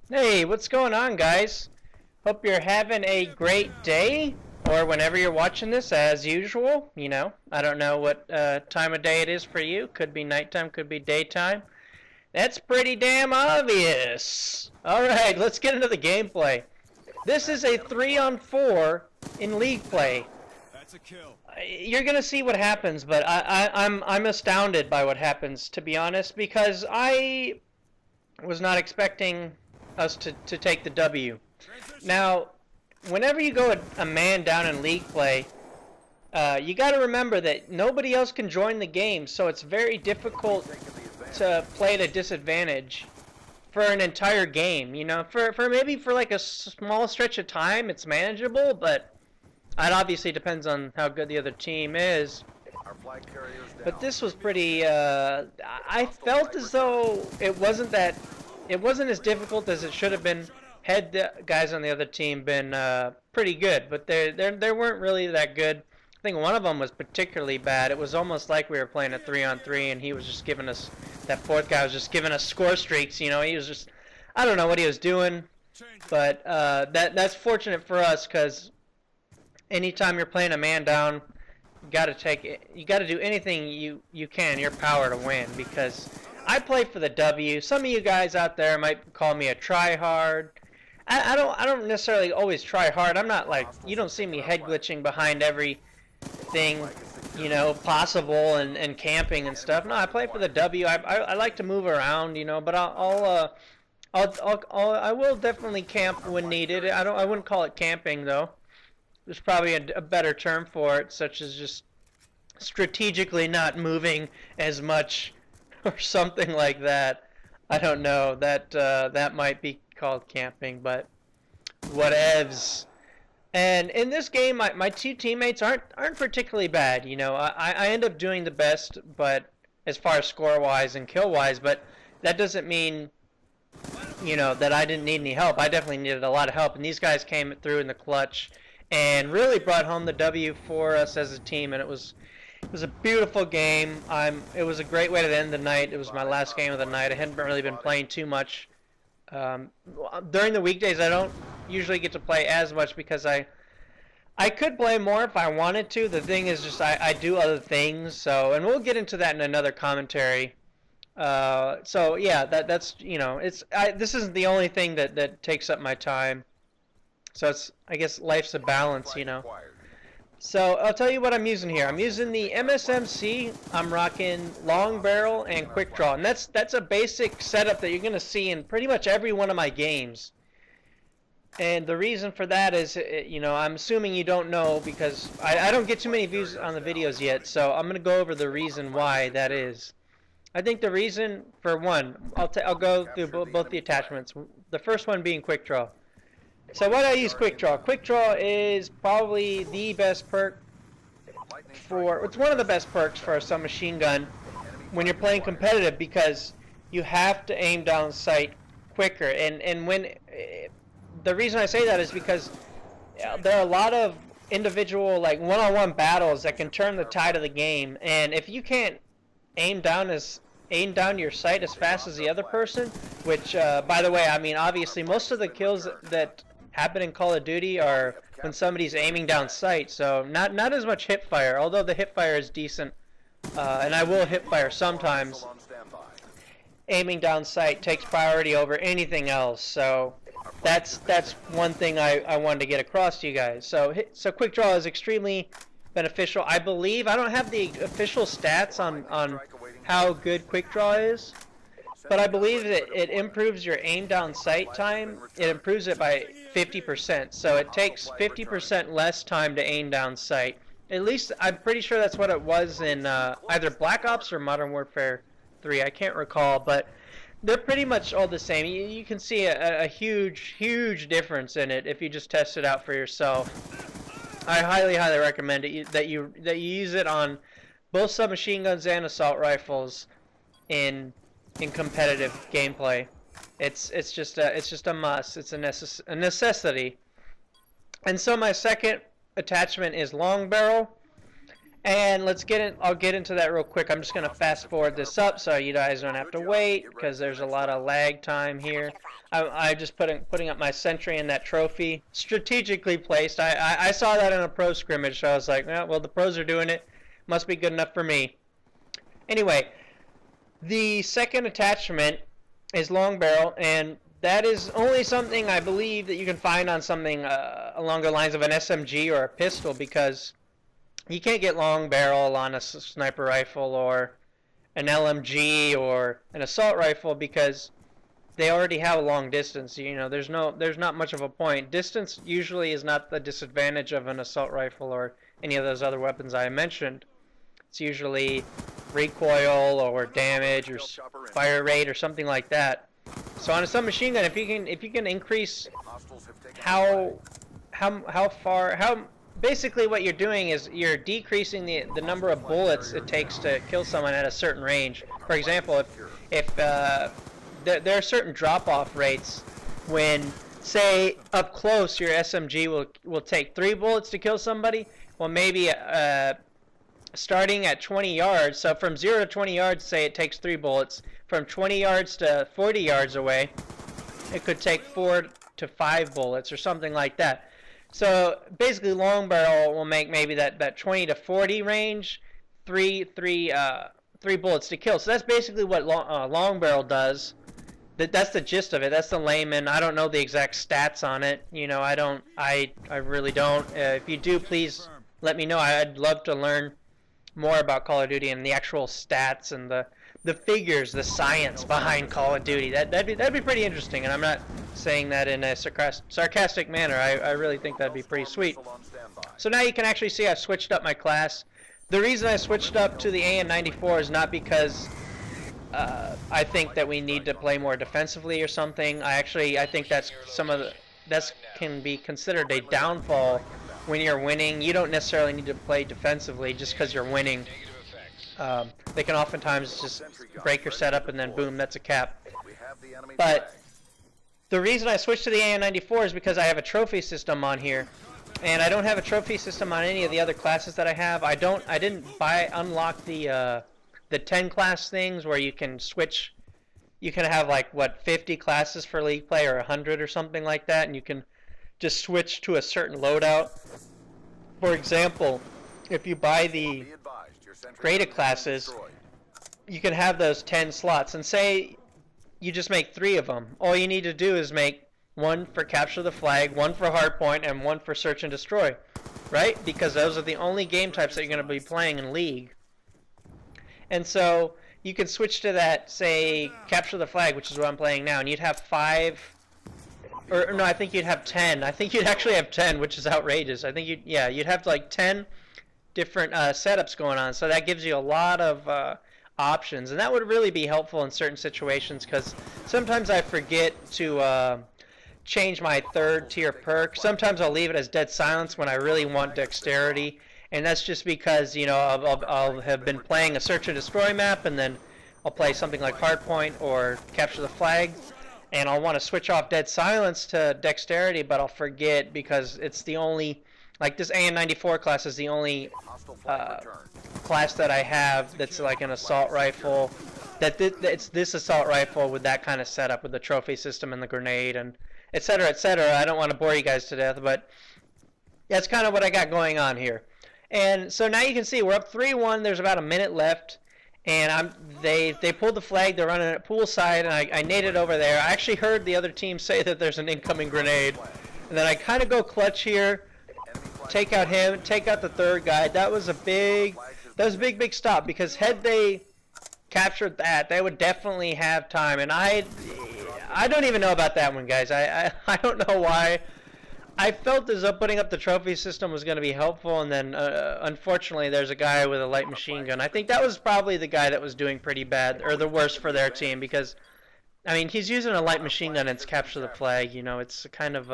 Hey, what's going on, guys? Hope you're having a great day, or whenever you're watching this, as usual. I don't know what time of day it is for you. Could be nighttime, could be daytime. That's pretty damn obvious. Alright, let's get into the gameplay. This is a 3-on-4 in league play. That's a kill. You're gonna see what happens, but I'm astounded by what happens, to be honest, because I was not expecting us to take the W. Now, whenever you go a man down in league play, you got to remember that nobody else can join the game, so it's very difficult to play at a disadvantage for an entire game. For maybe for like a small stretch of time, it's manageable, but it obviously depends on how good the other team is. But this was pretty. I felt as though it wasn't as difficult as it should have been. Had the guys on the other team been pretty good, but they weren't really that good. I think one of them was particularly bad. It was almost like we were playing a 3-on-3, and he was just giving us, that fourth guy was just giving us score streaks. He was just, I don't know what he was doing, but that's fortunate for us, because anytime you're playing a man down, you got to do anything you can, your power, to win, because I play for the W. Some of you guys out there might call me a try-hard. I don't necessarily always try hard. I'm not like, you don't see me head glitching behind everything, possible and camping and stuff. No, I play for the W. I like to move around, but I will definitely camp when needed. I wouldn't call it camping though. There's probably a better term for it, such as just strategically not moving as much or something like that. I don't know. That might be called camping, but whatevs. And in this game, my two teammates aren't particularly bad. I end up doing the best, but as far as score-wise and kill-wise, but that doesn't mean that I didn't need any help. I definitely needed a lot of help, and these guys came through in the clutch and really brought home the W for us as a team, and it was a beautiful game. It was a great way to end the night. It was my last game of the night. I hadn't really been playing too much. During the weekdays, I don't usually get to play as much because I could play more if I wanted to. The thing is just I do other things. So, and we'll get into that in another commentary. So yeah, that's this isn't the only thing that takes up my time. So I guess life's a balance, So I'll tell you what I'm using here. I'm using the MSMC. I'm rocking long barrel and quick draw, and that's a basic setup that you're gonna see in pretty much every one of my games. And the reason for that is, I'm assuming you don't know because I don't get too many views on the videos yet. So I'm gonna go over the reason why that is. I think the reason, for one, I'll go through both the attachments. The first one being quick draw. So why do I use Quick Draw? Quick Draw is probably the best perk it's one of the best perks for a submachine gun when you're playing competitive, because you have to aim down sight quicker. And when the reason I say that is because there are a lot of individual, like, one-on-one battles that can turn the tide of the game, and if you can't aim down your sight as fast as the other person, which by the way, I mean, obviously most of the kills that happen in Call of Duty are when somebody's aiming down sight, so not as much hip fire, although the hip fire is decent, and I will hip fire sometimes. Aiming down sight takes priority over anything else, so that's one thing I wanted to get across to you guys. So Quick Draw is extremely beneficial. I believe, I don't have the official stats on how good Quick Draw is, but I believe that it improves your aim down sight time. It improves it by 50%. So it takes 50% less time to aim down sight. At least I'm pretty sure that's what it was in either Black Ops or Modern Warfare 3. I can't recall, but they're pretty much all the same. You can see a huge difference in it if you just test it out for yourself. I highly recommend it, that you use it on both submachine guns and assault rifles in competitive gameplay. It's just a must. It's a necessity. And so my second attachment is long barrel, And let's get in. I'll get into that real quick. I'm just gonna fast forward this up so you guys don't have to wait because there's a lot of lag time here. I just putting up my sentry in that trophy, strategically placed. I saw that in a pro scrimmage, so I was like, well, the pros are doing it. Must be good enough for me. Anyway, the second attachment is long barrel, and that is only something I believe that you can find on something along the lines of an SMG or a pistol, because you can't get long barrel on a sniper rifle or an LMG or an assault rifle because they already have a long distance. You know, there's not much of a point. Distance usually is not the disadvantage of an assault rifle or any of those other weapons I mentioned. It's usually recoil or damage or fire rate or something like that. So on a submachine gun, if you can increase basically what you're doing is you're decreasing the number of bullets it takes to kill someone at a certain range. For example, if there are certain drop-off rates when, say, up close your SMG will take 3 bullets to kill somebody. Well, maybe starting at 20 yards, so from 0 to 20 yards, say it takes 3 bullets. From 20 yards to 40 yards away, it could take 4 to 5 bullets or something like that. So basically, long barrel will make maybe that 20 to 40 range, three bullets to kill. So that's basically what long barrel does. That's the gist of it. That's the layman. I don't know the exact stats on it. You know, I really don't. If you do, please let me know. I'd love to learn more about Call of Duty and the actual stats and the figures, the science behind Call of Duty. That'd be pretty interesting, and I'm not saying that in a sarcastic manner. I really think that'd be pretty sweet. So now you can actually see I've switched up my class. The reason I switched up to the AN-94 is not because I think that we need to play more defensively or something. I think that's that can be considered a downfall when you're winning. You don't necessarily need to play defensively just because you're winning. They can oftentimes just break your setup and then boom, that's a cap. But the reason I switched to the AN-94 is because I have a trophy system on here, and I don't have a trophy system on any of the other classes that I have. I didn't unlock the 10 class things where you can switch. You can have like 50 classes for league play or 100 or something like that, and you can just switch to a certain loadout. For example, if you buy the graded classes, you can have those 10 slots, and say you just make 3 of them. All you need to do is make 1 for capture the flag, 1 for hardpoint, and 1 for search and destroy, right? Because those are the only game types that you're going to be playing in League. And so you can switch to that, say, capture the flag, which is what I'm playing now, and you'd have 5, or no, I think you'd have 10. I think you'd actually have 10, which is outrageous. I think you'd have like 10 different setups going on, so that gives you a lot of options, and that would really be helpful in certain situations, because sometimes I forget to change my 3rd tier perk. Sometimes I'll leave it as dead silence when I really want dexterity, and that's just because, you know, I'll have been playing a search and destroy map, and then I'll play something like hardpoint or capture the flag, and I'll want to switch off dead silence to dexterity, but I'll forget because it's the only, like, this AN-94 class is the only class that I have that's like an assault rifle. It's this assault rifle with that kind of setup with the trophy system and the grenade and etc. etc. I don't want to bore you guys to death, but that's kind of what I got going on here. And so now you can see we're up 3-1. There's about a minute left, and they pulled the flag. They're running it poolside, and I naded over there. I actually heard the other team say that there's an incoming grenade, and then I kind of go clutch here. Take out him, take out the 3rd guy. That was a big stop, because had they captured that, they would definitely have time. And I don't even know about that one, guys. I don't know why. I felt as though putting up the trophy system was going to be helpful, and then unfortunately there's a guy with a light machine gun. I think that was probably the guy that was doing pretty bad, or the worst for their team, because I mean, he's using a light machine gun and it's capture the flag. You know, it's kind of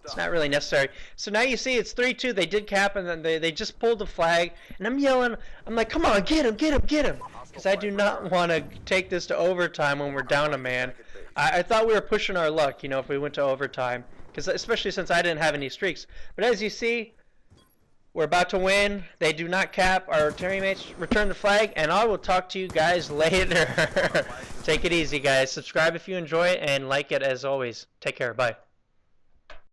it's not really necessary. So now you see it's 3-2. They did cap, and then they just pulled the flag. And I'm yelling. I'm like, come on, get him, get him, get him. Because I do not want to take this to overtime when we're down a man. I thought we were pushing our luck, you know, if we went to overtime. Because especially since I didn't have any streaks. But as you see, We're about to win. They do not cap. Our teammates return the flag, and I will talk to you guys later. Take it easy, guys. Subscribe if you enjoy it, and like it as always. Take care. Bye.